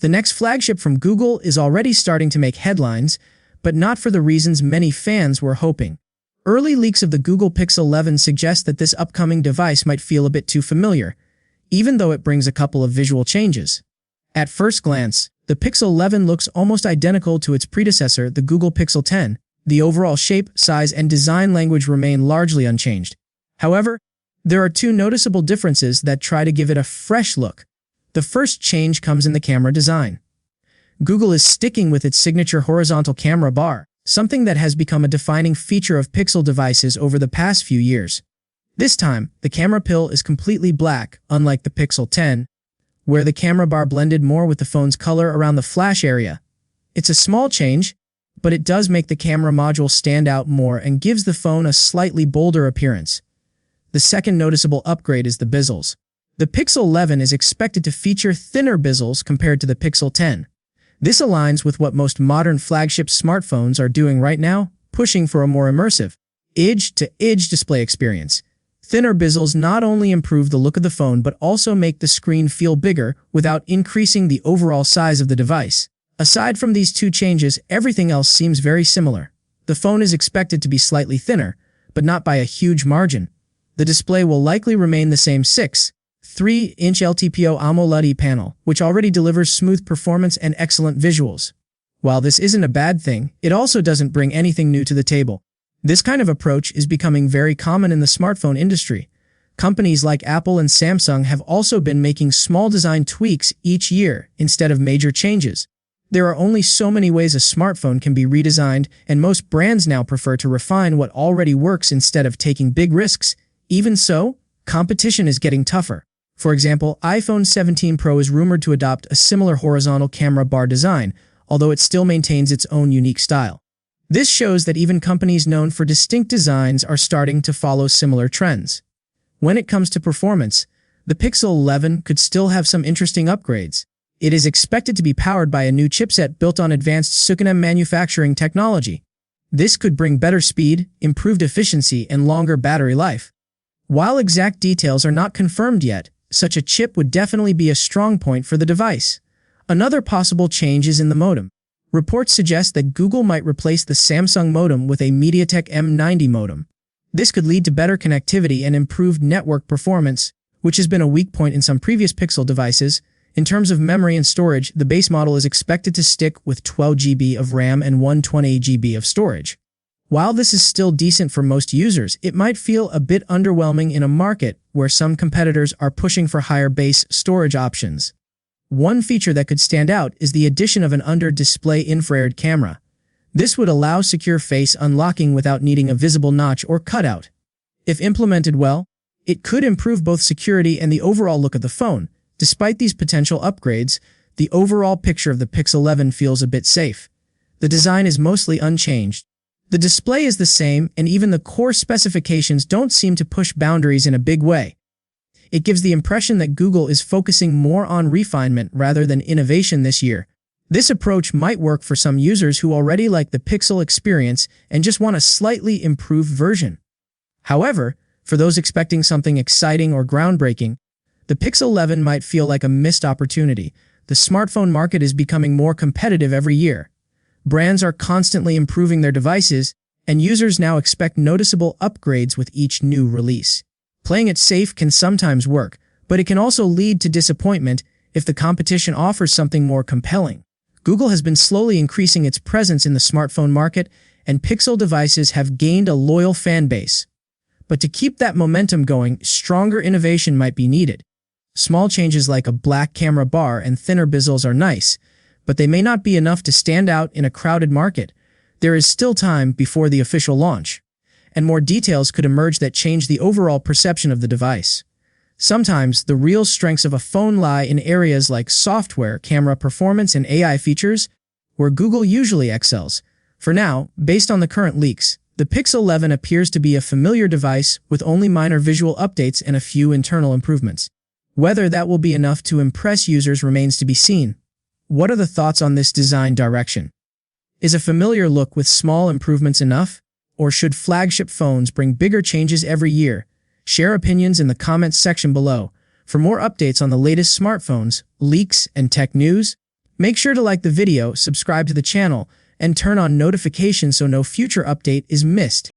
The next flagship from Google is already starting to make headlines, but not for the reasons many fans were hoping. Early leaks of the Google Pixel 11 suggest that this upcoming device might feel a bit too familiar, even though it brings a couple of visual changes. At first glance, the Pixel 11 looks almost identical to its predecessor, the Google Pixel 10. The overall shape, size, and design language remain largely unchanged. However, there are two noticeable differences that try to give it a fresh look. The first change comes in the camera design. Google is sticking with its signature horizontal camera bar, something that has become a defining feature of Pixel devices over the past few years. This time, the camera pill is completely black, unlike the Pixel 10, where the camera bar blended more with the phone's color around the flash area. It's a small change, but it does make the camera module stand out more and gives the phone a slightly bolder appearance. The second noticeable upgrade is the bezels. The Pixel 11 is expected to feature thinner bezels compared to the Pixel 10. This aligns with what most modern flagship smartphones are doing right now, pushing for a more immersive, edge-to-edge display experience. Thinner bezels not only improve the look of the phone but also make the screen feel bigger without increasing the overall size of the device. Aside from these two changes, everything else seems very similar. The phone is expected to be slightly thinner, but not by a huge margin. The display will likely remain the same 6.3-inch LTPO AMOLED panel, which already delivers smooth performance and excellent visuals. While this isn't a bad thing, it also doesn't bring anything new to the table. This kind of approach is becoming very common in the smartphone industry. Companies like Apple and Samsung have also been making small design tweaks each year instead of major changes. There are only so many ways a smartphone can be redesigned, and most brands now prefer to refine what already works instead of taking big risks. Even so, competition is getting tougher. For example, iPhone 17 Pro is rumored to adopt a similar horizontal camera bar design, although it still maintains its own unique style. This shows that even companies known for distinct designs are starting to follow similar trends. When it comes to performance, the Pixel 11 could still have some interesting upgrades. It is expected to be powered by a new chipset built on advanced silicon manufacturing technology. This could bring better speed, improved efficiency, and longer battery life. While exact details are not confirmed yet, such a chip would definitely be a strong point for the device. Another possible change is in the modem. Reports suggest that Google might replace the Samsung modem with a MediaTek M90 modem. This could lead to better connectivity and improved network performance, which has been a weak point in some previous Pixel devices. In terms of memory and storage, the base model is expected to stick with 12 GB of RAM and 128 GB of storage. While this is still decent for most users, it might feel a bit underwhelming in a market where some competitors are pushing for higher base storage options. One feature that could stand out is the addition of an under-display infrared camera. This would allow secure face unlocking without needing a visible notch or cutout. If implemented well, it could improve both security and the overall look of the phone. Despite these potential upgrades, the overall picture of the Pixel 11 feels a bit safe. The design is mostly unchanged. The display is the same, and even the core specifications don't seem to push boundaries in a big way. It gives the impression that Google is focusing more on refinement rather than innovation this year. This approach might work for some users who already like the Pixel experience and just want a slightly improved version. However, for those expecting something exciting or groundbreaking, the Pixel 11 might feel like a missed opportunity. The smartphone market is becoming more competitive every year. Brands are constantly improving their devices, and users now expect noticeable upgrades with each new release. Playing it safe can sometimes work, but it can also lead to disappointment if the competition offers something more compelling. Google has been slowly increasing its presence in the smartphone market, and Pixel devices have gained a loyal fan base. But to keep that momentum going, stronger innovation might be needed. Small changes like a black camera bar and thinner bezels are nice, but they may not be enough to stand out in a crowded market. There is still time before the official launch, and more details could emerge that change the overall perception of the device. Sometimes, the real strengths of a phone lie in areas like software, camera performance, and AI features, where Google usually excels. For now, based on the current leaks, the Pixel 11 appears to be a familiar device with only minor visual updates and a few internal improvements. Whether that will be enough to impress users remains to be seen. What are the thoughts on this design direction? Is a familiar look with small improvements enough? Or should flagship phones bring bigger changes every year? Share opinions in the comments section below. For more updates on the latest smartphones, leaks, and tech news, Make sure to like the video, subscribe to the channel, and turn on notifications so no future update is missed.